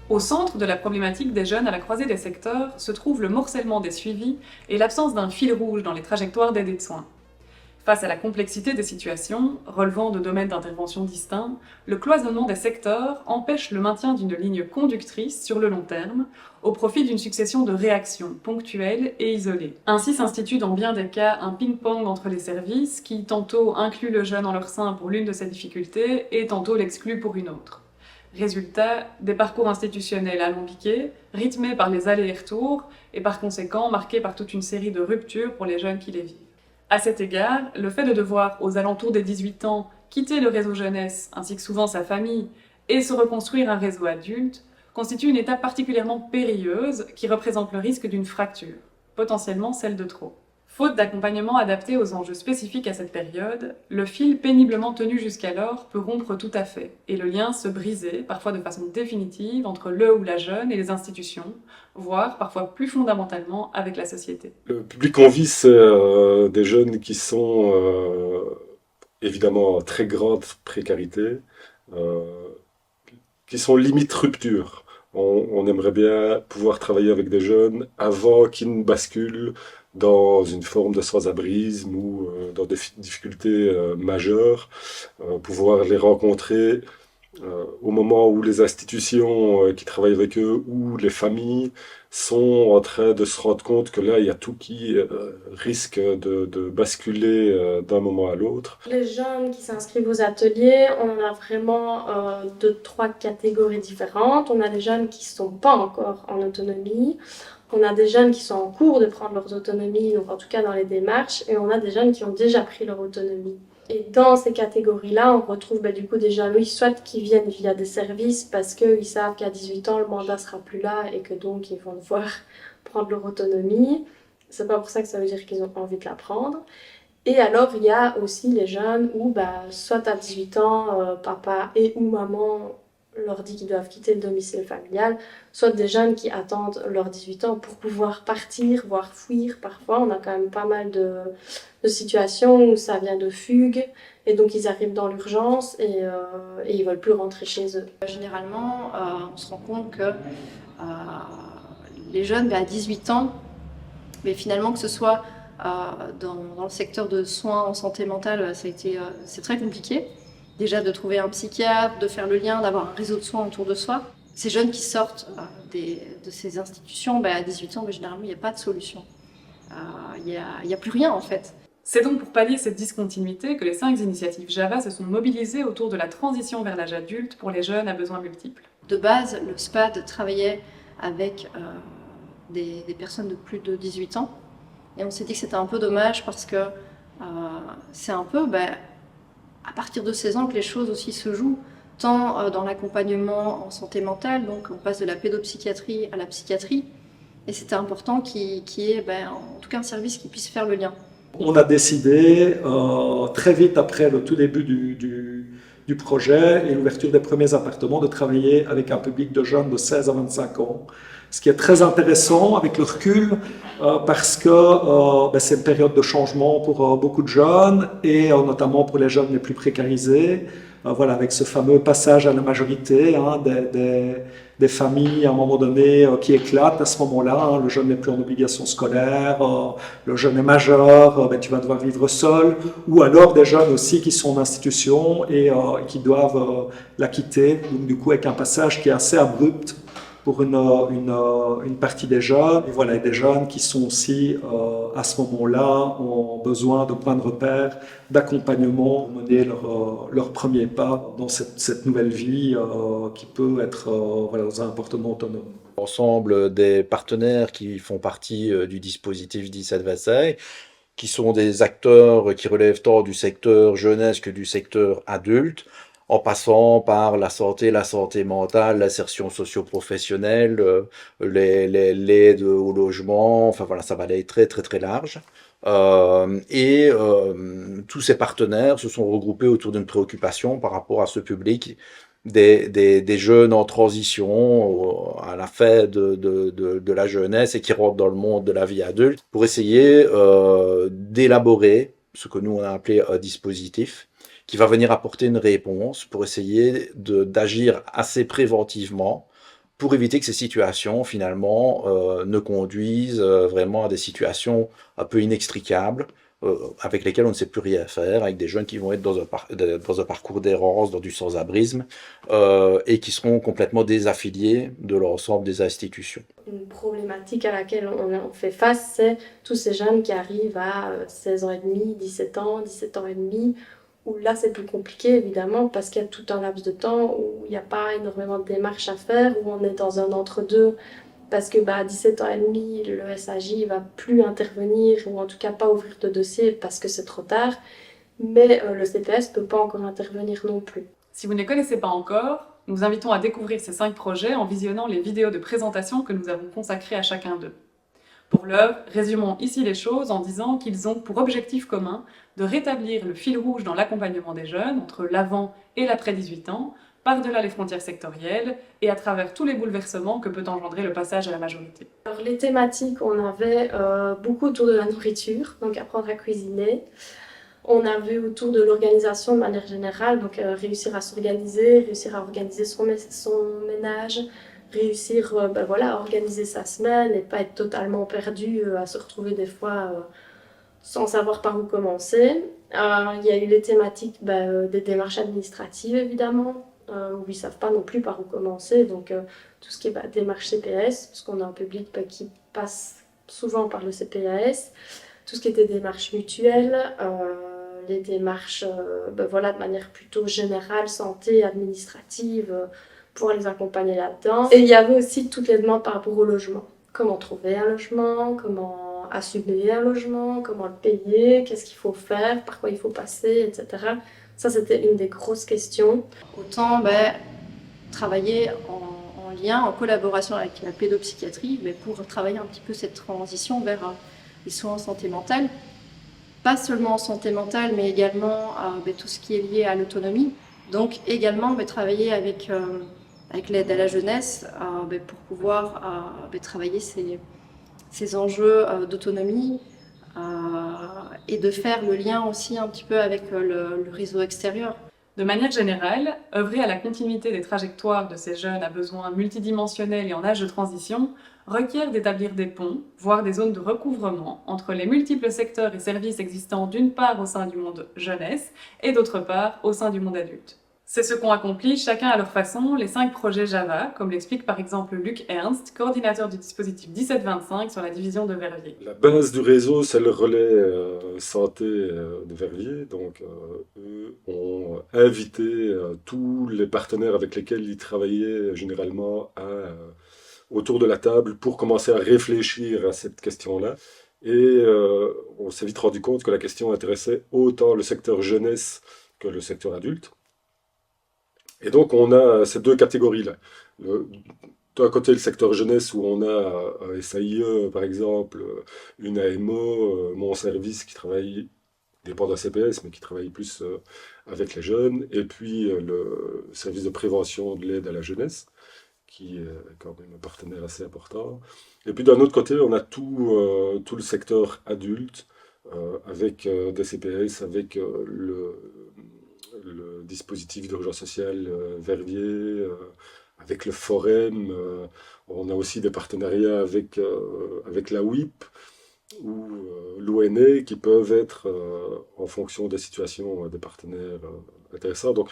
Au centre de la problématique des jeunes à la croisée des secteurs se trouve le morcellement des suivis et l'absence d'un fil rouge dans les trajectoires d'aide et de soins. Face à la complexité des situations, relevant de domaines d'intervention distincts, le cloisonnement des secteurs empêche le maintien d'une ligne conductrice sur le long terme, au profit d'une succession de réactions ponctuelles et isolées. Ainsi s'institue dans bien des cas un ping-pong entre les services qui tantôt inclut le jeune en leur sein pour l'une de ses difficultés et tantôt l'exclut pour une autre. Résultat, des parcours institutionnels alambiqués, rythmés par les allers et retours, et par conséquent marqués par toute une série de ruptures pour les jeunes qui les vivent. À cet égard, le fait de devoir, aux alentours des 18 ans, quitter le réseau jeunesse, ainsi que souvent sa famille, et se reconstruire un réseau adulte, constitue une étape particulièrement périlleuse qui représente le risque d'une fracture, potentiellement celle de trop. Faute d'accompagnement adapté aux enjeux spécifiques à cette période, le fil péniblement tenu jusqu'alors peut rompre tout à fait, et le lien se briser, parfois de façon définitive, entre le ou la jeune et les institutions, voire parfois plus fondamentalement avec la société. Le public qu'on vise, c'est des jeunes qui sont évidemment en très grande précarité, euh, qui sont limite rupture. On aimerait bien pouvoir travailler avec des jeunes avant qu'ils ne basculent dans une forme de sans-abrisme ou dans des difficultés majeures, pouvoir les rencontrer au moment où les institutions qui travaillent avec eux ou les familles sont en train de se rendre compte que là, il y a tout qui risque de basculer d'un moment à l'autre. Les jeunes qui s'inscrivent aux ateliers, on a vraiment trois catégories différentes. On a des jeunes qui ne sont pas encore en autonomie. On a des jeunes qui sont en cours de prendre leur autonomie, donc en tout cas dans les démarches. Et on a des jeunes qui ont déjà pris leur autonomie. Et dans ces catégories-là, on retrouve du coup des jeunes, oui, soit qui viennent via des services parce qu'ils savent qu'à 18 ans, le mandat sera plus là et que donc ils vont devoir prendre leur autonomie. C'est pas pour ça que ça veut dire qu'ils ont envie de la prendre. Et alors, il y a aussi les jeunes où, soit à 18 ans, papa et ou maman leur dit qu'ils doivent quitter le domicile familial, soit des jeunes qui attendent leurs 18 ans pour pouvoir partir, voire fuir. Parfois, on a quand même pas mal de situations où ça vient de fugue, et donc ils arrivent dans l'urgence et ils veulent plus rentrer chez eux. Généralement, on se rend compte que les jeunes, à 18 ans, mais finalement que ce soit dans le secteur de soins en santé mentale, c'est très compliqué. Déjà de trouver un psychiatre, de faire le lien, d'avoir un réseau de soins autour de soi. Ces jeunes qui sortent de ces institutions, à 18 ans, généralement, il n'y a pas de solution. Il n'y a plus rien en fait. C'est donc pour pallier cette discontinuité que les 5 initiatives Java se sont mobilisées autour de la transition vers l'âge adulte pour les jeunes à besoins multiples. De base, le SPAD travaillait avec des personnes de plus de 18 ans. Et on s'est dit que c'était un peu dommage parce que c'est un peu à partir de 16 ans que les choses aussi se jouent, tant dans l'accompagnement en santé mentale, donc on passe de la pédopsychiatrie à la psychiatrie, et c'était important qu'il y ait en tout cas un service qui puisse faire le lien. On a décidé très vite après le tout début du projet et l'ouverture des premiers appartements de travailler avec un public de jeunes de 16 à 25 ans. Ce qui est très intéressant avec le recul parce que c'est une période de changement pour beaucoup de jeunes et notamment pour les jeunes les plus précarisés. Voilà, avec ce fameux passage à la majorité des familles à un moment donné qui éclatent à ce moment-là. Le jeune n'est plus en obligation scolaire, le jeune est majeur, tu vas devoir vivre seul. Ou alors des jeunes aussi qui sont en institution et qui doivent la quitter. Donc du coup avec un passage qui est assez abrupt pour une partie des jeunes. Et voilà, des jeunes qui sont aussi, à ce moment-là, ont besoin de points de repère, d'accompagnement, pour mener leur premier pas dans cette nouvelle vie qui peut être dans un appartement autonome. Ensemble des partenaires qui font partie du dispositif 17-25, qui sont des acteurs qui relèvent tant du secteur jeunesse que du secteur adulte, en passant par la santé mentale, l'insertion socio-professionnelle, l'aide au logement, enfin voilà, ça va aller très très très large. Tous ces partenaires se sont regroupés autour d'une préoccupation par rapport à ce public des jeunes en transition à la fin de la jeunesse et qui rentrent dans le monde de la vie adulte pour essayer d'élaborer ce que nous on a appelé un dispositif qui va venir apporter une réponse pour essayer d'agir assez préventivement pour éviter que ces situations, finalement, ne conduisent vraiment à des situations un peu inextricables, avec lesquelles on ne sait plus rien faire, avec des jeunes qui vont être dans un parcours d'errance, dans du sans-abrisme, et qui seront complètement désaffiliés de l'ensemble des institutions. Une problématique à laquelle on fait face, c'est tous ces jeunes qui arrivent à 16 ans et demi, 17 ans et demi, où là c'est plus compliqué évidemment parce qu'il y a tout un laps de temps où il n'y a pas énormément de démarches à faire, où on est dans un entre-deux, parce que à 17 ans et demi, le SAJ va plus intervenir, ou en tout cas pas ouvrir de dossier parce que c'est trop tard, mais le CPS ne peut pas encore intervenir non plus. Si vous ne les connaissez pas encore, nous vous invitons à découvrir ces 5 projets en visionnant les vidéos de présentation que nous avons consacrées à chacun d'eux. Pour l'heure, résumons ici les choses en disant qu'ils ont pour objectif commun de rétablir le fil rouge dans l'accompagnement des jeunes entre l'avant et l'après 18 ans, par-delà les frontières sectorielles et à travers tous les bouleversements que peut engendrer le passage à la majorité. Alors les thématiques, on avait beaucoup autour de la nourriture, donc apprendre à cuisiner. On a vu autour de l'organisation de manière générale, donc réussir à s'organiser, réussir à organiser son ménage, réussir à organiser sa semaine et pas être totalement perdu, à se retrouver des fois sans savoir par où commencer. Il y a eu les thématiques des démarches administratives évidemment, où ils ne savent pas non plus par où commencer, donc tout ce qui est démarche CPS, parce qu'on a un public qui passe souvent par le CPAS, tout ce qui était démarches mutuelles, les démarches de manière plutôt générale, santé, administrative, pour les accompagner là-dedans. Et il y avait aussi toutes les demandes par rapport au logement. Comment trouver un logement, comment assumer un logement, comment le payer, qu'est-ce qu'il faut faire, par quoi il faut passer, etc. Ça, c'était une des grosses questions. Autant travailler en lien, en collaboration avec la pédopsychiatrie, pour travailler un petit peu cette transition vers les soins en santé mentale. Pas seulement en santé mentale, mais également tout ce qui est lié à l'autonomie. Donc également travailler avec l'aide à la jeunesse pour pouvoir travailler ces enjeux d'autonomie et de faire le lien aussi un petit peu avec le réseau extérieur. De manière générale, œuvrer à la continuité des trajectoires de ces jeunes à besoins multidimensionnels et en âge de transition requiert d'établir des ponts, voire des zones de recouvrement entre les multiples secteurs et services existants d'une part au sein du monde jeunesse et d'autre part au sein du monde adulte. C'est ce qu'ont accompli chacun à leur façon les 5 projets Java, comme l'explique par exemple Luc Ernst, coordinateur du dispositif 1725 sur la division de Verviers. La base du réseau, c'est le relais santé de Verviers. Donc, eux ont invité tous les partenaires avec lesquels ils travaillaient généralement autour de la table pour commencer à réfléchir à cette question-là. Et on s'est vite rendu compte que la question intéressait autant le secteur jeunesse que le secteur adulte. Et donc, on a ces 2 catégories-là. D'un côté, le secteur jeunesse, où on a un SAIE, par exemple, une AMO, mon service qui travaille, dépend d'un CPS, mais qui travaille plus avec les jeunes, et puis le service de prévention de l'aide à la jeunesse, qui est quand même un partenaire assez important. Et puis d'un autre côté, on a tout le secteur adulte, avec des CPS, avec le dispositif d'urgence sociale Verviers, avec le Forum. On a aussi des partenariats avec la WIP ou l'ONE qui peuvent être, en fonction des situations, des partenaires intéressants. Donc,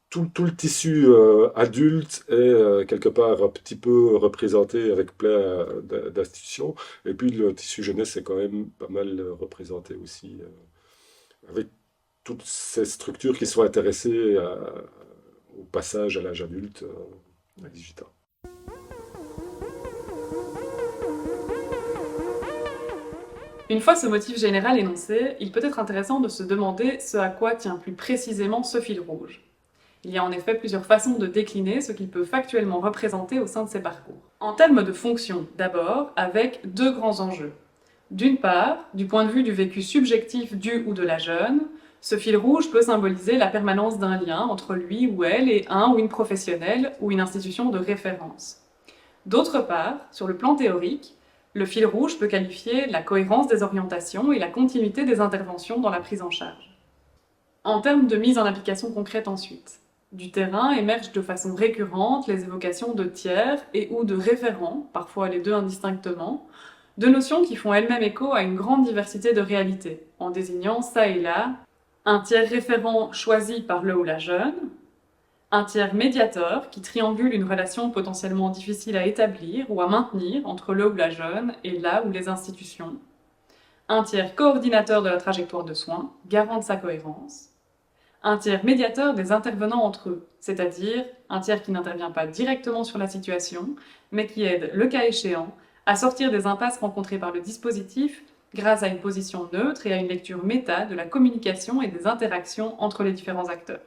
tout le tissu adulte est quelque part un petit peu représenté avec plein d'institutions. Et puis le tissu jeunesse est quand même pas mal représenté aussi, avec toutes ces structures qui sont intéressées au passage à l'âge adulte à 18 ans. Une fois ce motif général énoncé, il peut être intéressant de se demander ce à quoi tient plus précisément ce fil rouge. Il y a en effet plusieurs façons de décliner ce qu'il peut factuellement représenter au sein de ces parcours. En termes de fonction, d'abord, avec 2 grands enjeux. D'une part, du point de vue du vécu subjectif du ou de la jeune, ce fil rouge peut symboliser la permanence d'un lien entre lui ou elle et un ou une professionnelle ou une institution de référence. D'autre part, sur le plan théorique, le fil rouge peut qualifier la cohérence des orientations et la continuité des interventions dans la prise en charge. En termes de mise en application concrète ensuite, Du terrain émergent de façon récurrente les évocations de tiers et ou de référents, parfois les deux indistinctement, deux notions qui font elles-mêmes écho à une grande diversité de réalités, en désignant ça et là un tiers référent choisi par le ou la jeune, un tiers médiateur qui triangule une relation potentiellement difficile à établir ou à maintenir entre le ou la jeune et la ou les institutions, un tiers coordinateur de la trajectoire de soins, garant de sa cohérence, un tiers médiateur des intervenants entre eux, c'est-à-dire un tiers qui n'intervient pas directement sur la situation, mais qui aide, le cas échéant, à sortir des impasses rencontrées par le dispositif grâce à une position neutre et à une lecture méta de la communication et des interactions entre les différents acteurs.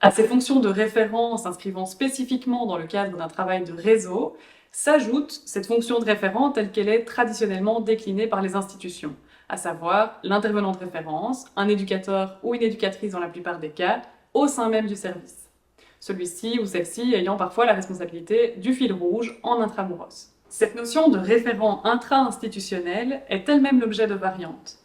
À ces fonctions de référent s'inscrivant spécifiquement dans le cadre d'un travail de réseau, s'ajoute cette fonction de référent telle qu'elle est traditionnellement déclinée par les institutions, à savoir l'intervenant de référence, un éducateur ou une éducatrice dans la plupart des cas, au sein même du service. Celui-ci ou celle-ci ayant parfois la responsabilité du fil rouge en intramuros. Cette notion de référent intra-institutionnel est elle-même l'objet de variantes.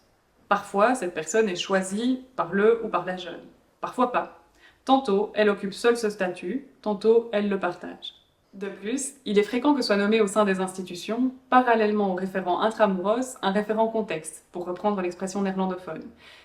Parfois, cette personne est choisie par le ou par la jeune. Parfois pas. Tantôt, elle occupe seule ce statut, tantôt, elle le partage. De plus, il est fréquent que soit nommé au sein des institutions, parallèlement au référent intramuros, un référent contexte, pour reprendre l'expression néerlandophone,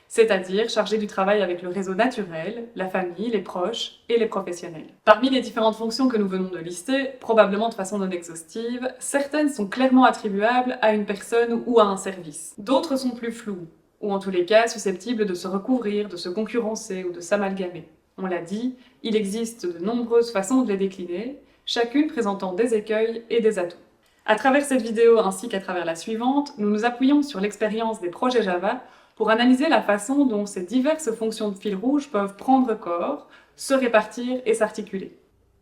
c'est-à-dire chargé du travail avec le réseau naturel, la famille, les proches et les professionnels. Parmi les différentes fonctions que nous venons de lister, probablement de façon non exhaustive, certaines sont clairement attribuables à une personne ou à un service. D'autres sont plus floues, ou en tous les cas susceptibles de se recouvrir, de se concurrencer ou de s'amalgamer. On l'a dit, il existe de nombreuses façons de les décliner, chacune présentant des écueils et des atouts. À travers cette vidéo ainsi qu'à travers la suivante, nous nous appuyons sur l'expérience des projets Java pour analyser la façon dont ces diverses fonctions de fil rouge peuvent prendre corps, se répartir et s'articuler.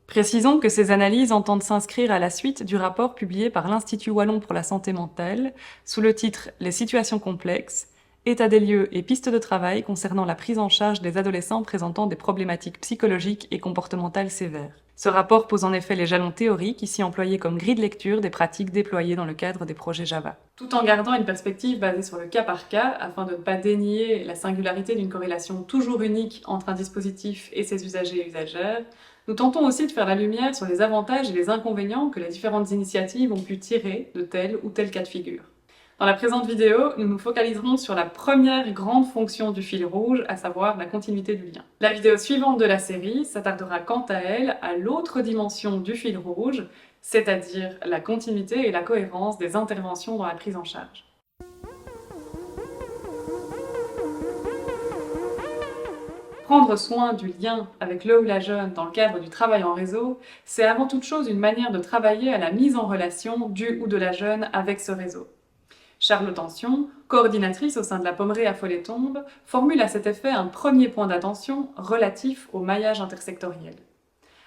Précisons que ces analyses entendent s'inscrire à la suite du rapport publié par l'Institut Wallon pour la santé mentale sous le titre « Les situations complexes », état des lieux et pistes de travail concernant la prise en charge des adolescents présentant des problématiques psychologiques et comportementales sévères. Ce rapport pose en effet les jalons théoriques, ici employés comme grille de lecture des pratiques déployées dans le cadre des projets Java. Tout en gardant une perspective basée sur le cas par cas, afin de ne pas dénier la singularité d'une corrélation toujours unique entre un dispositif et ses usagers et usagères, nous tentons aussi de faire la lumière sur les avantages et les inconvénients que les différentes initiatives ont pu tirer de tel ou tel cas de figure. Dans la présente vidéo, nous nous focaliserons sur la première grande fonction du fil rouge, à savoir la continuité du lien. La vidéo suivante de la série s'attardera quant à elle à l'autre dimension du fil rouge, c'est-à-dire la continuité et la cohérence des interventions dans la prise en charge. Prendre soin du lien avec le ou la jeune dans le cadre du travail en réseau, c'est avant toute chose une manière de travailler à la mise en relation du ou de la jeune avec ce réseau. Charles Tension, coordinatrice au sein de la Pommerée à Folletombe, formule à cet effet un premier point d'attention relatif au maillage intersectoriel.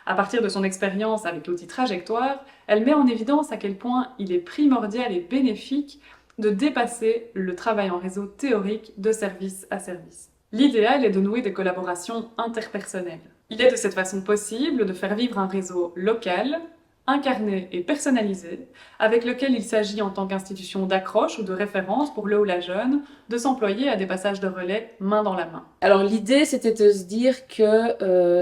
À partir de son expérience avec l'outil Trajectoire, elle met en évidence à quel point il est primordial et bénéfique de dépasser le travail en réseau théorique de service à service. L'idéal est de nouer des collaborations interpersonnelles. Il est de cette façon possible de faire vivre un réseau local, incarné et personnalisé, avec lequel il s'agit en tant qu'institution d'accroche ou de référence pour le ou la jeune, de s'employer à des passages de relais main dans la main. Alors l'idée c'était de se dire que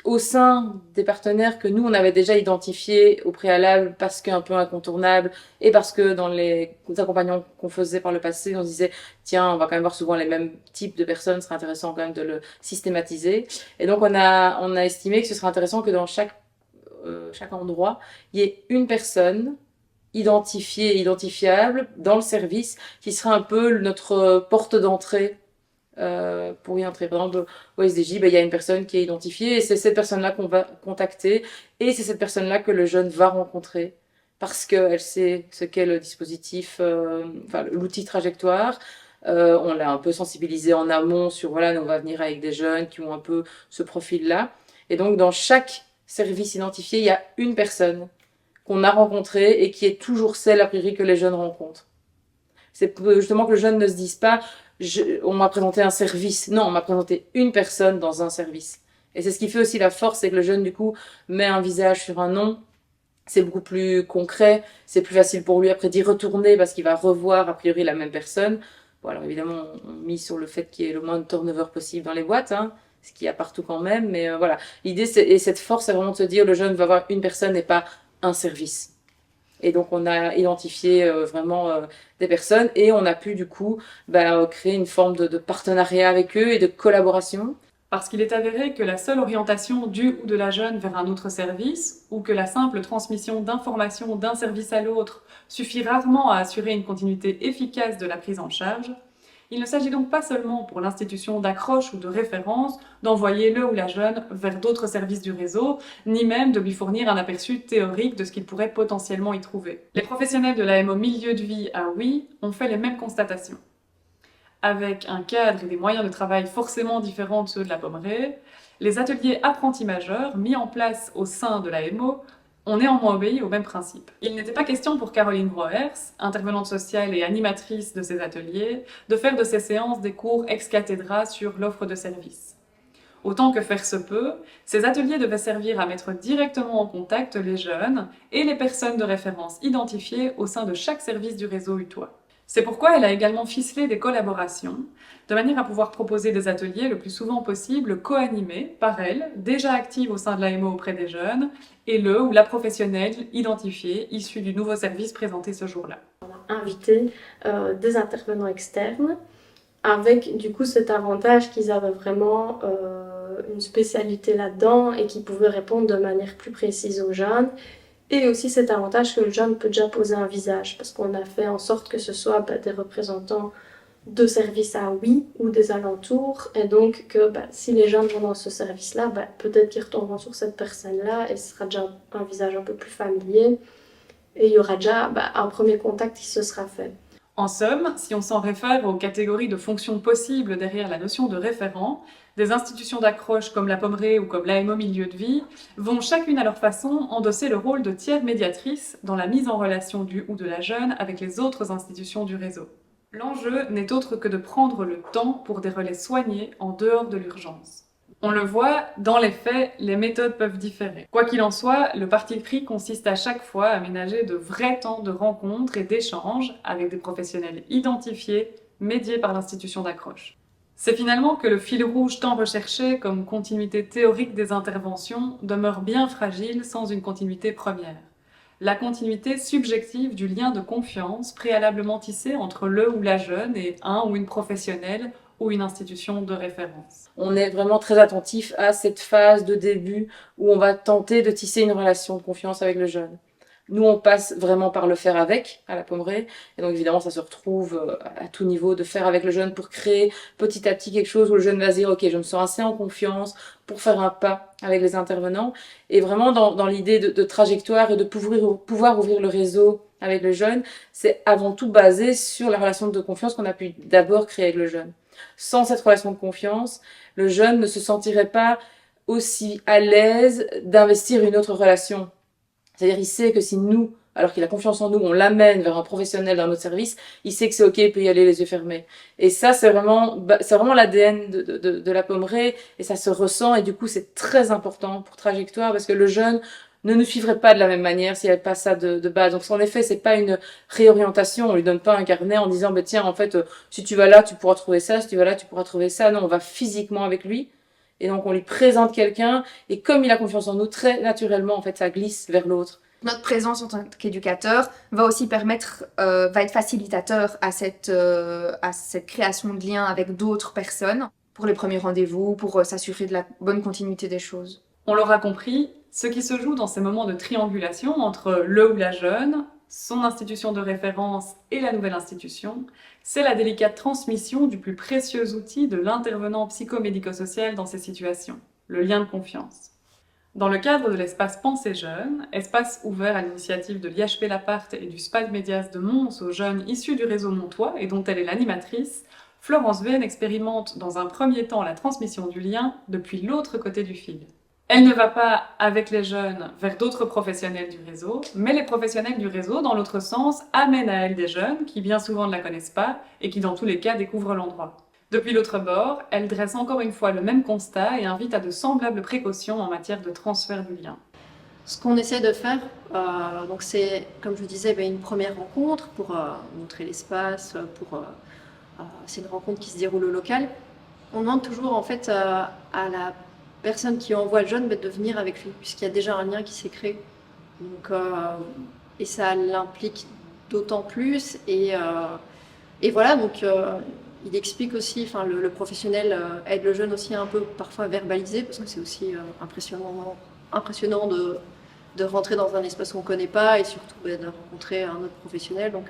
au sein des partenaires que nous on avait déjà identifiés au préalable parce qu'un peu incontournable et parce que dans les accompagnements qu'on faisait par le passé on se disait tiens on va quand même voir souvent les mêmes types de personnes, ce serait intéressant quand même de le systématiser et donc on a estimé que ce serait intéressant que dans chaque endroit, il y ait une personne identifiée et identifiable dans le service qui serait un peu notre porte d'entrée pour y entrer. Par exemple, au SDJ, il y a une personne qui est identifiée et c'est cette personne-là qu'on va contacter et c'est cette personne-là que le jeune va rencontrer parce qu'elle sait ce qu'est le dispositif, l'outil Trajectoire. On l'a un peu sensibilisé en amont sur, voilà, on va venir avec des jeunes qui ont un peu ce profil-là. Et donc, dans chaque service identifié, il y a une personne qu'on a rencontrée et qui est toujours celle, a priori, que les jeunes rencontrent. C'est justement que le jeune ne se dise pas on m'a présenté un service. Non, on m'a présenté une personne dans un service. Et c'est ce qui fait aussi la force, c'est que le jeune, du coup, met un visage sur un nom. C'est beaucoup plus concret, c'est plus facile pour lui après d'y retourner parce qu'il va revoir, a priori, la même personne. Bon, alors évidemment, on mise sur le fait qu'il y ait le moins de turnover possible dans les boîtes, hein. ce qu'il y a partout quand même, mais voilà. L'idée, et cette force, c'est vraiment de se dire, le jeune va avoir une personne et pas un service. Et donc, on a identifié vraiment des personnes et on a pu, du coup, créer une forme de partenariat avec eux et de collaboration. Parce qu'il est avéré que la seule orientation du ou de la jeune vers un autre service, ou que la simple transmission d'informations d'un service à l'autre suffit rarement à assurer une continuité efficace de la prise en charge, il ne s'agit donc pas seulement pour l'institution d'accroche ou de référence d'envoyer le ou la jeune vers d'autres services du réseau, ni même de lui fournir un aperçu théorique de ce qu'il pourrait potentiellement y trouver. Les professionnels de l'AMO Milieu de Vie à Oui ont fait les mêmes constatations. Avec un cadre et des moyens de travail forcément différents de ceux de la Pommerée, les ateliers apprentis majeurs mis en place au sein de l'AMO ont néanmoins obéi au même principe. Il n'était pas question pour Caroline Broers, intervenante sociale et animatrice de ces ateliers, de faire de ces séances des cours ex cathedra sur l'offre de services. Autant que faire se peut, ces ateliers devaient servir à mettre directement en contact les jeunes et les personnes de référence identifiées au sein de chaque service du réseau Utois. C'est pourquoi elle a également ficelé des collaborations, de manière à pouvoir proposer des ateliers le plus souvent possible co-animés par elle, déjà active au sein de l'AMO auprès des jeunes, et le ou la professionnelle identifiée, issue du nouveau service présenté ce jour-là. On a invité des intervenants externes, avec du coup cet avantage qu'ils avaient vraiment une spécialité là-dedans et qu'ils pouvaient répondre de manière plus précise aux jeunes. Et aussi cet avantage que le jeune peut déjà poser un visage, parce qu'on a fait en sorte que ce soit des représentants de services à Oui ou des alentours, et donc que si les jeunes vont dans ce service-là, peut-être qu'ils retomberont sur cette personne-là, et ce sera déjà un visage un peu plus familier, et il y aura déjà un premier contact qui se sera fait. En somme, si on s'en réfère aux catégories de fonctions possibles derrière la notion de référent, des institutions d'accroche comme la Pommerée ou comme l'AMO Milieu de Vie vont chacune à leur façon endosser le rôle de tiers médiatrice dans la mise en relation du ou de la jeune avec les autres institutions du réseau. L'enjeu n'est autre que de prendre le temps pour des relais soignés en dehors de l'urgence. On le voit, dans les faits, les méthodes peuvent différer. Quoi qu'il en soit, le parti pris consiste à chaque fois à aménager de vrais temps de rencontres et d'échanges avec des professionnels identifiés, médiés par l'institution d'accroche. C'est finalement que le fil rouge tant recherché comme continuité théorique des interventions demeure bien fragile sans une continuité première. La continuité subjective du lien de confiance préalablement tissé entre le ou la jeune et un ou une professionnelle ou une institution de référence. On est vraiment très attentif à cette phase de début où on va tenter de tisser une relation de confiance avec le jeune. Nous, on passe vraiment par le faire avec, à la Pommerée. Et donc, évidemment, ça se retrouve à tout niveau de faire avec le jeune pour créer petit à petit quelque chose où le jeune va se dire « Ok, je me sens assez en confiance pour faire un pas avec les intervenants. » Et vraiment, dans l'idée de trajectoire et de pouvoir ouvrir le réseau avec le jeune, c'est avant tout basé sur la relation de confiance qu'on a pu d'abord créer avec le jeune. Sans cette relation de confiance, le jeune ne se sentirait pas aussi à l'aise d'investir une autre relation. C'est-à-dire, il sait que si nous, alors qu'il a confiance en nous, on l'amène vers un professionnel d'un autre service, il sait que c'est OK, il peut y aller les yeux fermés. Et ça, c'est vraiment l'ADN de la Pommerée, et ça se ressent, et du coup, c'est très important pour trajectoire, parce que le jeune ne nous suivrait pas de la même manière s'il n'y avait pas ça de base. Donc, en effet, c'est pas une réorientation, on lui donne pas un carnet en disant, tiens, en fait, si tu vas là, tu pourras trouver ça, si tu vas là, tu pourras trouver ça. Non, on va physiquement avec lui. Et donc, on lui présente quelqu'un, et comme il a confiance en nous, très naturellement, en fait, ça glisse vers l'autre. Notre présence en tant qu'éducateur va aussi permettre, va être facilitateur à cette création de liens avec d'autres personnes pour les premiers rendez-vous, pour s'assurer de la bonne continuité des choses. On l'aura compris, ce qui se joue dans ces moments de triangulation entre le ou la jeune, son institution de référence et la nouvelle institution, c'est la délicate transmission du plus précieux outil de l'intervenant psychomédico-social dans ces situations, le lien de confiance. Dans le cadre de l'espace Pensée Jeunes, espace ouvert à l'initiative de l'IHP Lapart et du SPAD Médias de Mons aux jeunes issus du réseau montois et dont elle est l'animatrice, Florence Vehn expérimente dans un premier temps la transmission du lien depuis l'autre côté du fil. Elle ne va pas, avec les jeunes, vers d'autres professionnels du réseau, mais les professionnels du réseau, dans l'autre sens, amènent à elle des jeunes qui bien souvent ne la connaissent pas et qui dans tous les cas découvrent l'endroit. Depuis l'autre bord, elle dresse encore une fois le même constat et invite à de semblables précautions en matière de transfert du lien. Ce qu'on essaie de faire, donc c'est, comme je vous disais, une première rencontre pour montrer l'espace, c'est une rencontre qui se déroule au local. On demande toujours en fait à la personne qui envoie le jeune de venir avec lui, puisqu'il y a déjà un lien qui s'est créé. Donc, et ça l'implique d'autant plus. Et voilà, donc il explique aussi, enfin le professionnel aide le jeune aussi un peu parfois à verbaliser, parce que c'est aussi impressionnant de rentrer dans un espace qu'on ne connaît pas et surtout de rencontrer un autre professionnel. Donc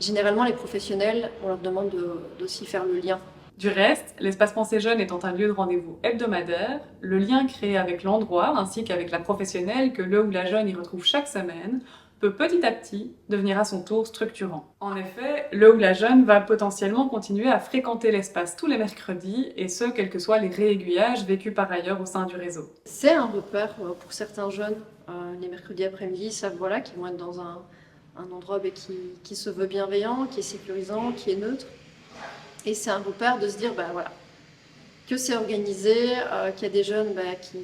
généralement les professionnels, on leur demande d'aussi faire le lien. Du reste, l'espace Pensée Jeune étant un lieu de rendez-vous hebdomadaire, le lien créé avec l'endroit ainsi qu'avec la professionnelle que le ou la jeune y retrouve chaque semaine peut petit à petit devenir à son tour structurant. En effet, le ou la jeune va potentiellement continuer à fréquenter l'espace tous les mercredis, et ce, quels que soient les réaiguillages vécus par ailleurs au sein du réseau. C'est un repère pour certains jeunes, les mercredis après-midi, savent voilà, qu'ils vont être dans un endroit qui se veut bienveillant, qui est sécurisant, qui est neutre. Et c'est un repère de se dire voilà, que c'est organisé, qu'il y a des jeunes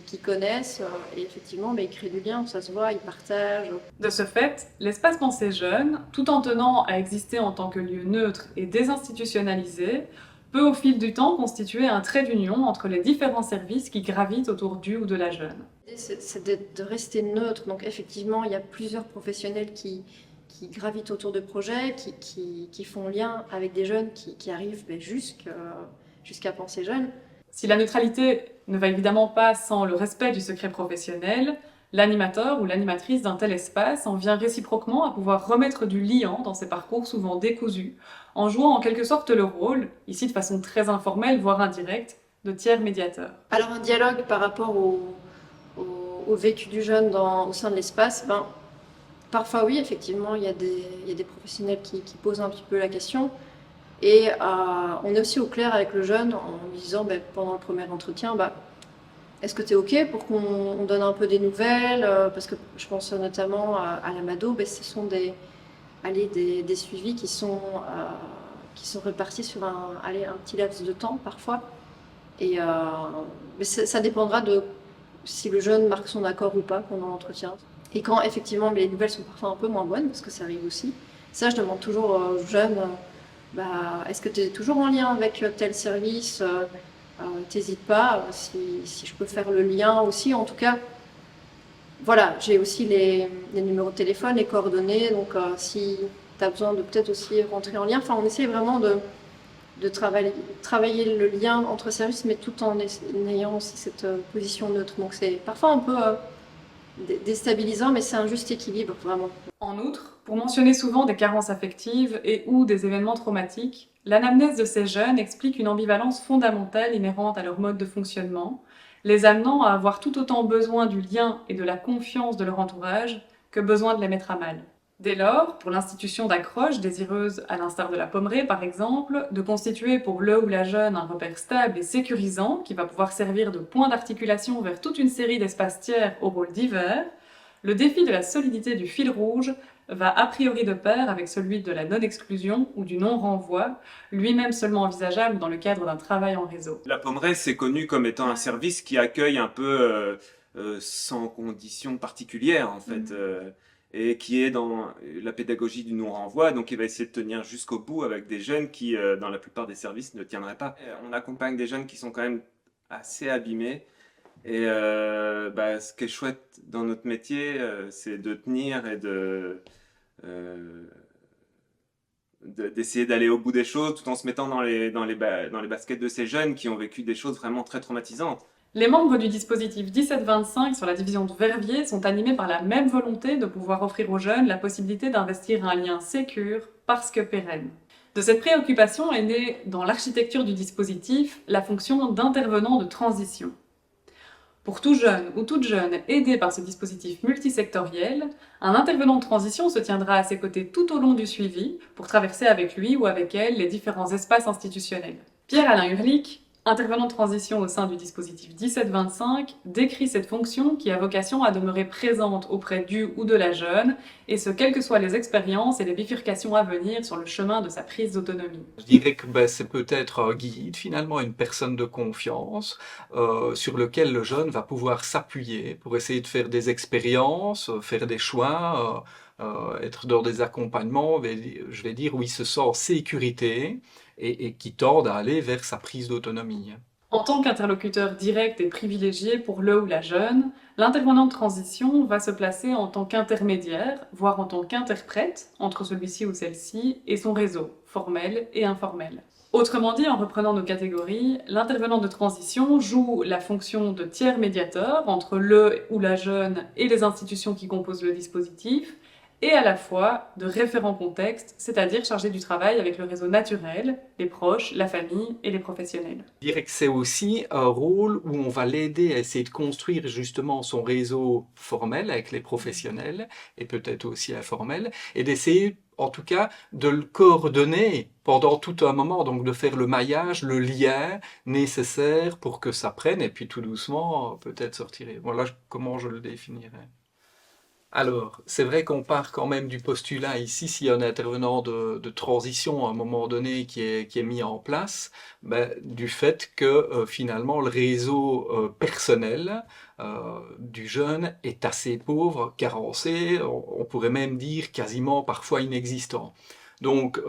qui connaissent, et effectivement ils créent du lien, ça se voit, ils partagent. De ce fait, l'espace Pensée Jeune, tout en tenant à exister en tant que lieu neutre et désinstitutionnalisé, peut au fil du temps constituer un trait d'union entre les différents services qui gravitent autour du ou de la jeune. C'est de rester neutre, donc effectivement il y a plusieurs professionnels qui gravitent autour de projets, qui font lien avec des jeunes qui arrivent jusqu'à Pensée Jeune. Si la neutralité ne va évidemment pas sans le respect du secret professionnel, l'animateur ou l'animatrice d'un tel espace en vient réciproquement à pouvoir remettre du liant dans ces parcours souvent décousus, en jouant en quelque sorte le rôle, ici de façon très informelle, voire indirecte, de tiers médiateur. Alors un dialogue par rapport au vécu du jeune au sein de l'espace, parfois oui, effectivement, il y a des professionnels qui posent un petit peu la question. Et on est aussi au clair avec le jeune en lui disant pendant le premier entretien, est-ce que tu es OK pour qu'on donne un peu des nouvelles, parce que je pense notamment à l'Amado, ce sont des suivis qui sont répartis sur un petit laps de temps parfois. Et ça dépendra de si le jeune marque son accord ou pas pendant l'entretien. Et quand effectivement les nouvelles sont parfois un peu moins bonnes, parce que ça arrive aussi, ça je demande toujours aux jeunes, est-ce que tu es toujours en lien avec tel service, t'hésites pas, si je peux faire le lien aussi. En tout cas, voilà, j'ai aussi les numéros de téléphone, les coordonnées, donc si tu as besoin de peut-être aussi rentrer en lien, on essaie vraiment de travailler le lien entre services, mais tout en ayant aussi cette position neutre. Donc c'est parfois un peu déstabilisant, mais c'est un juste équilibre, vraiment. En outre, pour mentionner souvent des carences affectives et ou des événements traumatiques, l'anamnèse de ces jeunes explique une ambivalence fondamentale inhérente à leur mode de fonctionnement, les amenant à avoir tout autant besoin du lien et de la confiance de leur entourage que besoin de les mettre à mal. Dès lors, pour l'institution d'accroche, désireuse, à l'instar de la Pommeraye par exemple, de constituer pour le ou la jeune un repère stable et sécurisant qui va pouvoir servir de point d'articulation vers toute une série d'espaces tiers aux rôles divers, le défi de la solidité du fil rouge va a priori de pair avec celui de la non-exclusion ou du non-renvoi, lui-même seulement envisageable dans le cadre d'un travail en réseau. La Pommeraye, c'est connu comme étant un service qui accueille un peu sans conditions particulières, en fait, et qui est dans la pédagogie du non-renvoi, donc il va essayer de tenir jusqu'au bout avec des jeunes qui, dans la plupart des services, ne tiendraient pas. On accompagne des jeunes qui sont quand même assez abîmés, et ce qui est chouette dans notre métier, c'est de tenir et d'essayer d'aller au bout des choses tout en se mettant dans les baskets de ces jeunes qui ont vécu des choses vraiment très traumatisantes. Les membres du dispositif 1725 sur la division de Verviers sont animés par la même volonté de pouvoir offrir aux jeunes la possibilité d'investir un lien sécure parce que pérenne. De cette préoccupation est née dans l'architecture du dispositif la fonction d'intervenant de transition. Pour tout jeune ou toute jeune aidé par ce dispositif multisectoriel, un intervenant de transition se tiendra à ses côtés tout au long du suivi pour traverser avec lui ou avec elle les différents espaces institutionnels. Pierre-Alain Hurlic, intervenant de transition au sein du dispositif 1725, décrit cette fonction qui a vocation à demeurer présente auprès du ou de la jeune, et ce, quelles que soient les expériences et les bifurcations à venir sur le chemin de sa prise d'autonomie. Je dirais que c'est peut-être un guide, finalement, une personne de confiance sur lequel le jeune va pouvoir s'appuyer pour essayer de faire des expériences, faire des choix, être dans des accompagnements, je vais dire, où il se sent en sécurité et qui tordent à aller vers sa prise d'autonomie. En tant qu'interlocuteur direct et privilégié pour le ou la jeune, l'intervenant de transition va se placer en tant qu'intermédiaire, voire en tant qu'interprète, entre celui-ci ou celle-ci et son réseau, formel et informel. Autrement dit, en reprenant nos catégories, l'intervenant de transition joue la fonction de tiers médiateur entre le ou la jeune et les institutions qui composent le dispositif, et à la fois de référent contexte, c'est-à-dire chargé du travail avec le réseau naturel, les proches, la famille et les professionnels. Je dirais que c'est aussi un rôle où on va l'aider à essayer de construire justement son réseau formel avec les professionnels et peut-être aussi informel, et d'essayer en tout cas de le coordonner pendant tout un moment, donc de faire le maillage, le lien nécessaire pour que ça prenne et puis tout doucement peut-être sortir. Voilà comment je le définirais. Alors, c'est vrai qu'on part quand même du postulat ici, s'il y a un intervenant de transition à un moment donné qui est mis en place, du fait que finalement le réseau personnel du jeune est assez pauvre, carencé, on pourrait même dire quasiment parfois inexistant. Donc,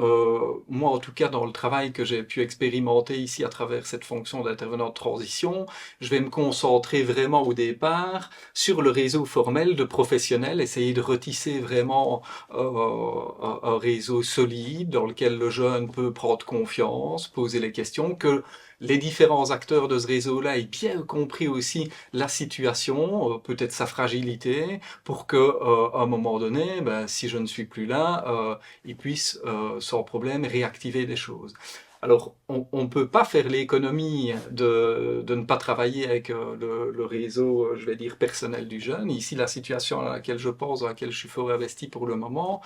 moi, en tout cas, dans le travail que j'ai pu expérimenter ici à travers cette fonction d'intervenant de transition, je vais me concentrer vraiment au départ sur le réseau formel de professionnels, essayer de retisser vraiment un réseau solide dans lequel le jeune peut prendre confiance, poser les questions, que les différents acteurs de ce réseau-là aient bien compris aussi la situation, peut-être sa fragilité, pour que, à un moment donné, si je ne suis plus là, ils puissent sans problème réactiver des choses. Alors, on ne peut pas faire l'économie de ne pas travailler avec le réseau, je vais dire, personnel du jeune. Ici, la situation à laquelle je pense, dans laquelle je suis fort investi pour le moment,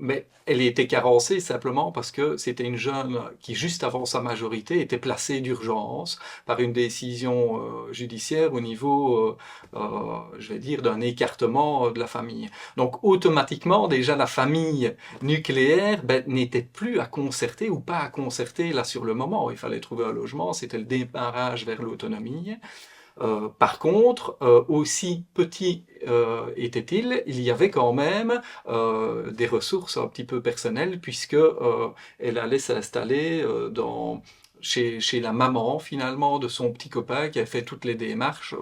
mais elle était carencée simplement parce que c'était une jeune qui, juste avant sa majorité, était placée d'urgence par une décision judiciaire au niveau, je vais dire, d'un écartement de la famille. Donc, automatiquement, déjà, la famille nucléaire n'était plus à concerter ou pas à concerter là sur le moment. Il fallait trouver un logement, c'était le démarrage vers l'autonomie. Par contre, aussi petit était-il, il y avait quand même des ressources un petit peu personnelles puisque elle allait s'installer chez la maman finalement de son petit copain qui a fait toutes les démarches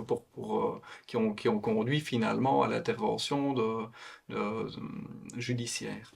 qui ont conduit finalement à l'intervention judiciaire.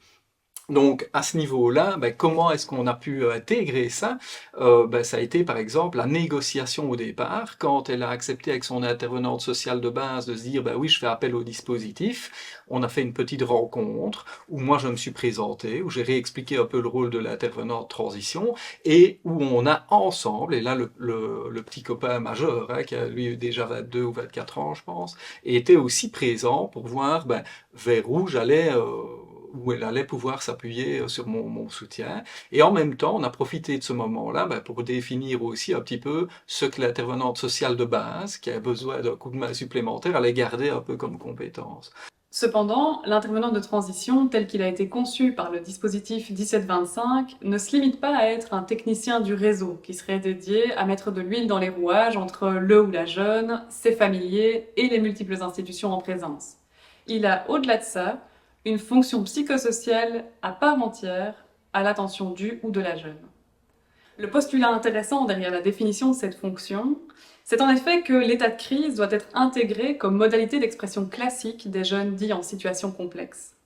Donc à ce niveau-là, comment est-ce qu'on a pu intégrer ça? Ça a été par exemple la négociation au départ, quand elle a accepté avec son intervenante sociale de base de se dire oui, je fais appel au dispositif. On a fait une petite rencontre où moi je me suis présenté, où j'ai réexpliqué un peu le rôle de l'intervenant de transition et où on a ensemble, et là le petit copain majeur, qui a lui déjà 22 ou 24 ans je pense, était aussi présent pour voir vers où j'allais où elle allait pouvoir s'appuyer sur mon soutien. Et en même temps, on a profité de ce moment-là pour définir aussi un petit peu ce que l'intervenante sociale de base, qui a besoin d'un coup de main supplémentaire, allait garder un peu comme compétence. Cependant, l'intervenant de transition, tel qu'il a été conçu par le dispositif 1725, ne se limite pas à être un technicien du réseau, qui serait dédié à mettre de l'huile dans les rouages entre le ou la jeune, ses familiers et les multiples institutions en présence. Il a, au-delà de ça, une fonction psychosociale à part entière à l'attention du ou de la jeune. Le postulat intéressant derrière la définition de cette fonction, c'est en effet que l'état de crise doit être intégré comme modalité d'expression classique des jeunes dits en situation complexe.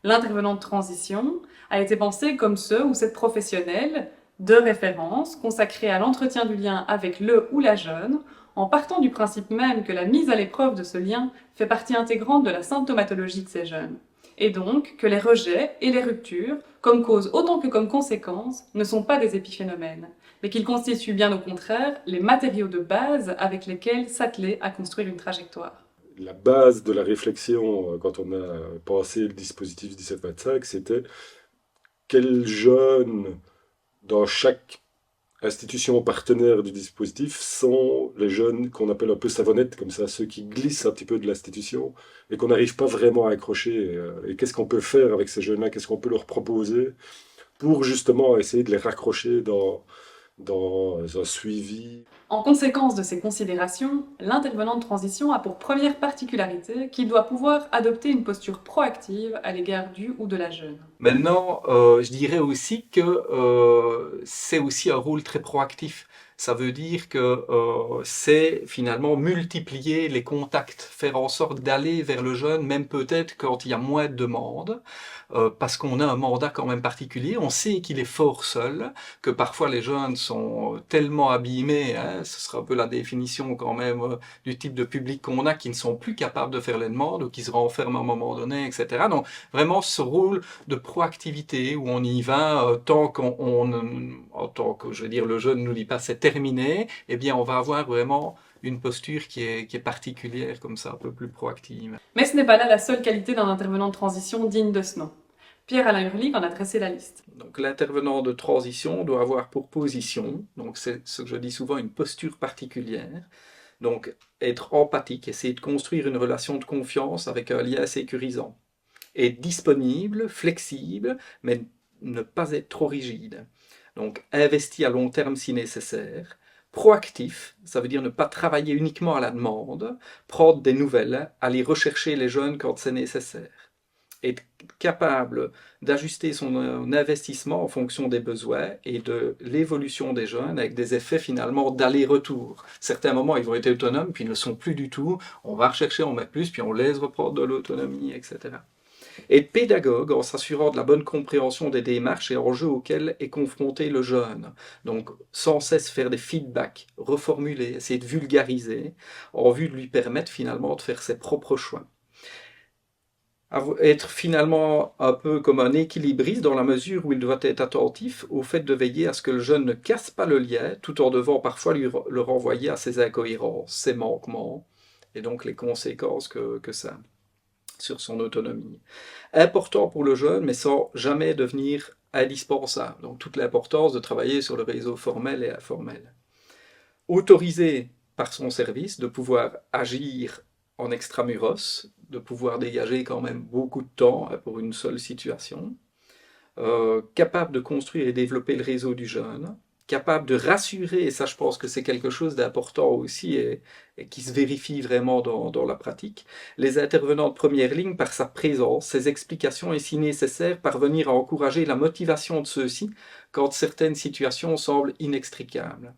L'intervenant de transition a été pensé comme ce ou cette professionnelle de référence consacrée à l'entretien du lien avec le ou la jeune, en partant du principe même que la mise à l'épreuve de ce lien fait partie intégrante de la symptomatologie de ces jeunes. Et donc que les rejets et les ruptures, comme cause autant que comme conséquence, ne sont pas des épiphénomènes, mais qu'ils constituent bien au contraire les matériaux de base avec lesquels s'atteler à construire une trajectoire. La base de la réflexion, quand on a pensé le dispositif 1725, c'était quels jeunes, dans chaque institution partenaire du dispositif, sont les jeunes qu'on appelle un peu savonnettes, comme ça, ceux qui glissent un petit peu de l'institution et qu'on n'arrive pas vraiment à accrocher. Et qu'est-ce qu'on peut faire avec ces jeunes-là? Qu'est-ce qu'on peut leur proposer pour justement essayer de les raccrocher dans un suivi? En conséquence de ces considérations, l'intervenant de transition a pour première particularité qu'il doit pouvoir adopter une posture proactive à l'égard du ou de la jeune. Maintenant, je dirais aussi que c'est aussi un rôle très proactif. Ça veut dire que c'est finalement multiplier les contacts, faire en sorte d'aller vers le jeune, même peut-être quand il y a moins de demandes, parce qu'on a un mandat quand même particulier. On sait qu'il est fort seul, que parfois les jeunes sont tellement abîmés, hein, ce sera un peu la définition quand même du type de public qu'on a, qui ne sont plus capables de faire les demandes ou qui se renferment à un moment donné, etc. Donc vraiment ce rôle de proactivité où on y va tant en tant que, je veux dire, le jeune ne nous dit pas c'est terminé, eh bien on va avoir vraiment une posture qui est particulière comme ça, un peu plus proactive. Mais ce n'est pas là la seule qualité d'un intervenant de transition digne de ce nom. Pierre-Alain Hurlik en a dressé la liste. Donc l'intervenant de transition doit avoir pour position, donc c'est ce que je dis souvent, une posture particulière. Donc être empathique, essayer de construire une relation de confiance avec un lien sécurisant. Être disponible, flexible, mais ne pas être trop rigide. Donc investi à long terme si nécessaire. Proactif, ça veut dire ne pas travailler uniquement à la demande, prendre des nouvelles, aller rechercher les jeunes quand c'est nécessaire. Être capable d'ajuster son investissement en fonction des besoins et de l'évolution des jeunes avec des effets finalement d'aller-retour. Certains moments, ils vont être autonomes, puis ils ne le sont plus du tout. On va rechercher, on met plus, puis on laisse reprendre de l'autonomie, etc. Être pédagogue en s'assurant de la bonne compréhension des démarches et enjeux auxquels est confronté le jeune. Donc, sans cesse faire des feedbacks, reformuler, essayer de vulgariser, en vue de lui permettre finalement de faire ses propres choix. Être finalement un peu comme un équilibriste dans la mesure où il doit être attentif au fait de veiller à ce que le jeune ne casse pas le lien, tout en devant parfois le renvoyer à ses incohérences, ses manquements, et donc les conséquences que ça a sur son autonomie. Important pour le jeune, mais sans jamais devenir indispensable. Donc toute l'importance de travailler sur le réseau formel et informel. Autorisé par son service de pouvoir agir en extramuros, de pouvoir dégager quand même beaucoup de temps pour une seule situation, capable de construire et développer le réseau du jeune, capable de rassurer, et ça je pense que c'est quelque chose d'important aussi et qui se vérifie vraiment dans la pratique, les intervenants de première ligne par sa présence, ses explications et si nécessaire parvenir à encourager la motivation de ceux-ci quand certaines situations semblent inextricables.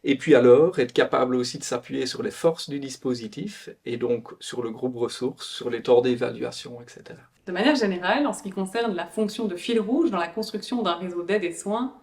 Et puis alors, être capable aussi de s'appuyer sur les forces du dispositif, et donc sur le groupe ressources, sur les temps d'évaluation, etc. De manière générale, en ce qui concerne la fonction de fil rouge dans la construction d'un réseau d'aide et soins,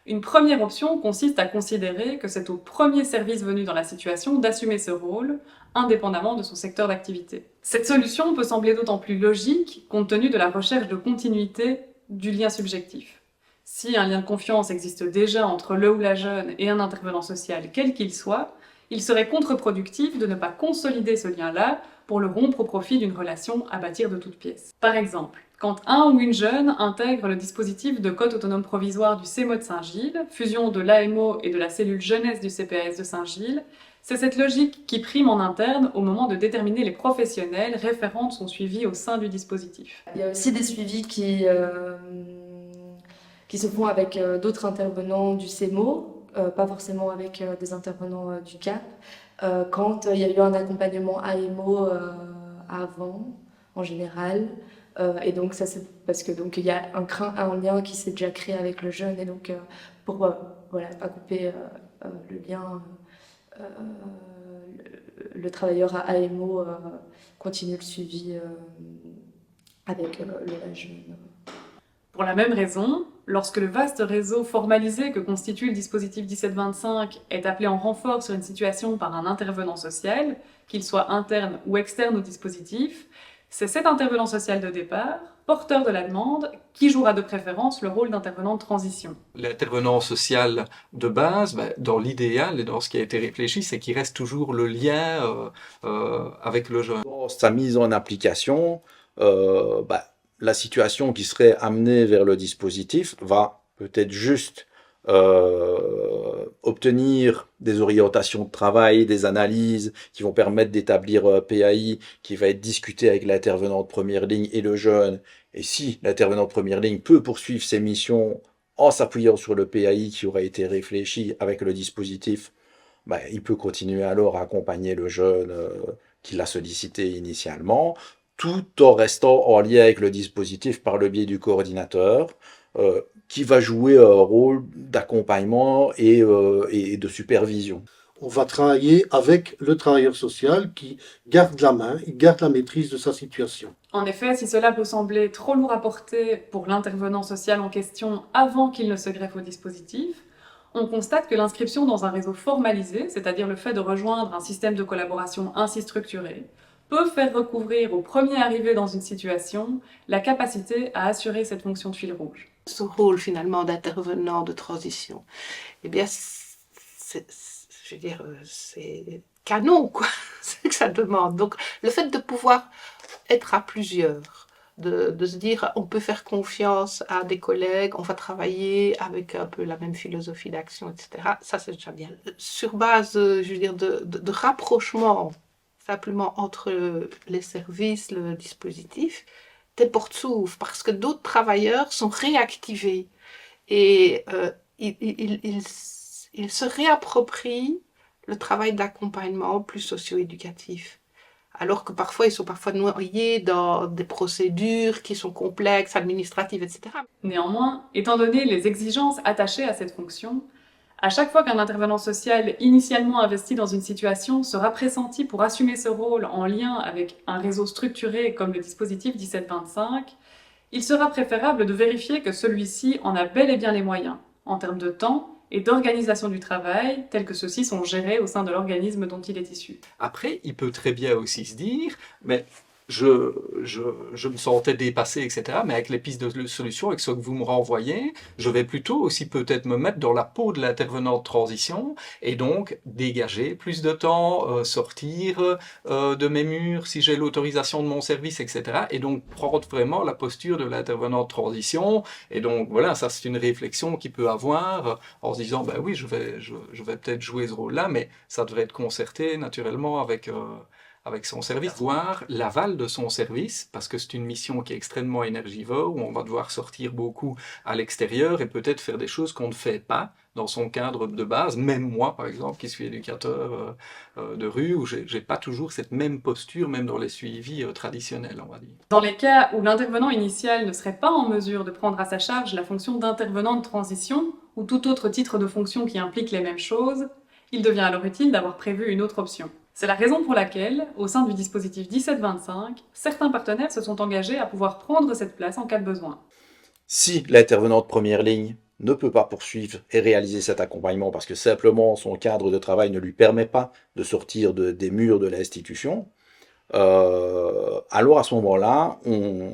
une première option consiste à considérer que c'est au premier service venu dans la situation d'assumer ce rôle, indépendamment de son secteur d'activité. Cette solution peut sembler d'autant plus logique compte tenu de la recherche de continuité du lien subjectif. Si un lien de confiance existe déjà entre le ou la jeune et un intervenant social, quel qu'il soit, il serait contre-productif de ne pas consolider ce lien-là pour le rompre au profit d'une relation à bâtir de toutes pièces. Par exemple, quand un ou une jeune intègre le dispositif de code autonome provisoire du CEMO de Saint-Gilles, fusion de l'AMO et de la cellule jeunesse du CPAS de Saint-Gilles, c'est cette logique qui prime en interne au moment de déterminer les professionnels référents de son suivi au sein du dispositif. Il y a aussi des suivis qui se font avec d'autres intervenants du CEMO, pas forcément avec des intervenants du CAP, quand il y a eu un accompagnement AMO avant, en général. Et donc ça c'est parce que donc il y a un lien qui s'est déjà créé avec le jeune, et donc pour voilà, pas couper le lien, le travailleur à AMO continue le suivi avec la jeune. Pour la même raison, lorsque le vaste réseau formalisé que constitue le dispositif 1725 est appelé en renfort sur une situation par un intervenant social, qu'il soit interne ou externe au dispositif, c'est cet intervenant social de départ, porteur de la demande, qui jouera de préférence le rôle d'intervenant de transition. L'intervenant social de base, dans l'idéal et dans ce qui a été réfléchi, c'est qu'il reste toujours le lien avec le jeune. Dans sa mise en application, la situation qui serait amenée vers le dispositif va peut-être juste obtenir des orientations de travail, des analyses qui vont permettre d'établir un PAI qui va être discuté avec l'intervenant de première ligne et le jeune. Et si l'intervenant de première ligne peut poursuivre ses missions en s'appuyant sur le PAI qui aura été réfléchi avec le dispositif, il peut continuer alors à accompagner le jeune qui l'a sollicité initialement, tout en restant en lien avec le dispositif par le biais du coordinateur, qui va jouer un rôle d'accompagnement et de supervision. On va travailler avec le travailleur social qui garde la main, il garde la maîtrise de sa situation. En effet, si cela peut sembler trop lourd à porter pour l'intervenant social en question avant qu'il ne se greffe au dispositif, on constate que l'inscription dans un réseau formalisé, c'est-à-dire le fait de rejoindre un système de collaboration ainsi structuré, peut faire recouvrir au premier arrivé dans une situation la capacité à assurer cette fonction de fil rouge. Ce rôle finalement d'intervenant de transition, eh bien, c'est canon, quoi. C'est que ça demande. Donc, le fait de pouvoir être à plusieurs, de se dire on peut faire confiance à des collègues, on va travailler avec un peu la même philosophie d'action, etc. Ça, c'est déjà bien. Sur base, je veux dire, de rapprochement simplement entre les services, le dispositif, des portes s'ouvrent parce que d'autres travailleurs sont réactivés et ils se réapproprient le travail d'accompagnement plus socio-éducatif. Alors que parfois, ils sont parfois noyés dans des procédures qui sont complexes, administratives, etc. Néanmoins, étant donné les exigences attachées à cette fonction, à chaque fois qu'un intervenant social initialement investi dans une situation sera pressenti pour assumer ce rôle en lien avec un réseau structuré comme le dispositif 1725, il sera préférable de vérifier que celui-ci en a bel et bien les moyens, en termes de temps et d'organisation du travail, tels que ceux-ci sont gérés au sein de l'organisme dont il est issu. Après, il peut très bien aussi se dire, mais je me sentais dépassé, etc. Mais avec les pistes de solutions, avec ce que vous me renvoyez, je vais plutôt aussi peut-être me mettre dans la peau de l'intervenant de transition et donc dégager plus de temps, sortir de mes murs si j'ai l'autorisation de mon service, etc. Et donc prendre vraiment la posture de l'intervenant de transition. Et donc voilà, ça c'est une réflexion qu'il peut avoir en se disant, ben oui, je vais peut-être jouer ce rôle-là, mais ça devrait être concerté naturellement avec son service, voir l'aval de son service, parce que c'est une mission qui est extrêmement énergivore, où on va devoir sortir beaucoup à l'extérieur et peut-être faire des choses qu'on ne fait pas dans son cadre de base. Même moi, par exemple, qui suis éducateur de rue, où j'ai pas toujours cette même posture, même dans les suivis traditionnels, on va dire. Dans les cas où l'intervenant initial ne serait pas en mesure de prendre à sa charge la fonction d'intervenant de transition, ou tout autre titre de fonction qui implique les mêmes choses, il devient alors utile d'avoir prévu une autre option. C'est la raison pour laquelle, au sein du dispositif 1725, certains partenaires se sont engagés à pouvoir prendre cette place en cas de besoin. Si l'intervenant de première ligne ne peut pas poursuivre et réaliser cet accompagnement parce que simplement son cadre de travail ne lui permet pas de sortir des murs de l'institution, alors à ce moment-là, on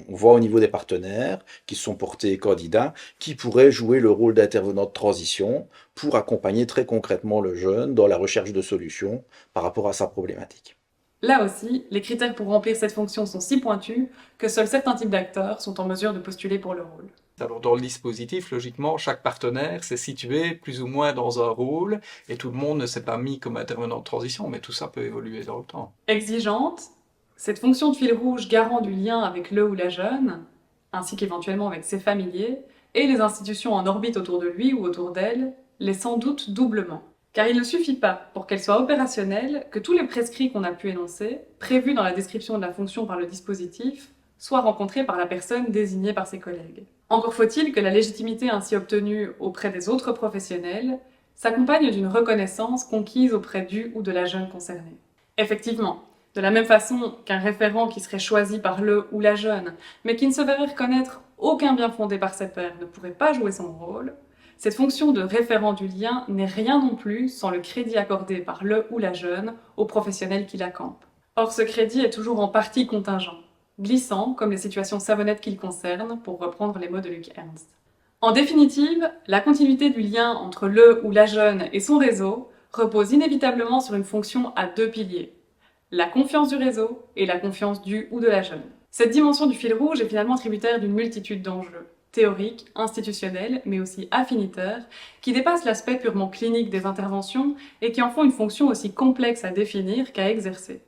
voit au niveau des partenaires qui se sont portés candidats, qui pourraient jouer le rôle d'intervenant de transition pour accompagner très concrètement le jeune dans la recherche de solutions par rapport à sa problématique. Là aussi, les critères pour remplir cette fonction sont si pointus que seuls certains types d'acteurs sont en mesure de postuler pour le rôle. Alors dans le dispositif, logiquement, chaque partenaire s'est situé plus ou moins dans un rôle et tout le monde ne s'est pas mis comme intervenant de transition, mais tout ça peut évoluer dans le temps. Exigeante, cette fonction de fil rouge garant du lien avec le ou la jeune, ainsi qu'éventuellement avec ses familiers, et les institutions en orbite autour de lui ou autour d'elle, l'est sans doute doublement. Car il ne suffit pas, pour qu'elle soit opérationnelle, que tous les prescrits qu'on a pu énoncer, prévus dans la description de la fonction par le dispositif, soient rencontrés par la personne désignée par ses collègues. Encore faut-il que la légitimité ainsi obtenue auprès des autres professionnels s'accompagne d'une reconnaissance conquise auprès du ou de la jeune concernée. Effectivement, de la même façon qu'un référent qui serait choisi par le ou la jeune, mais qui ne se verrait reconnaître aucun bien fondé par ses pairs, ne pourrait pas jouer son rôle, cette fonction de référent du lien n'est rien non plus sans le crédit accordé par le ou la jeune aux professionnels qui la campent. Or, ce crédit est toujours en partie contingent, glissant comme les situations savonnettes qu'il concerne, pour reprendre les mots de Luc Ernst. En définitive, la continuité du lien entre le ou la jeune et son réseau repose inévitablement sur une fonction à deux piliers, la confiance du réseau et la confiance du ou de la jeune. Cette dimension du fil rouge est finalement tributaire d'une multitude d'enjeux, théoriques, institutionnels, mais aussi affinitaires, qui dépassent l'aspect purement clinique des interventions et qui en font une fonction aussi complexe à définir qu'à exercer.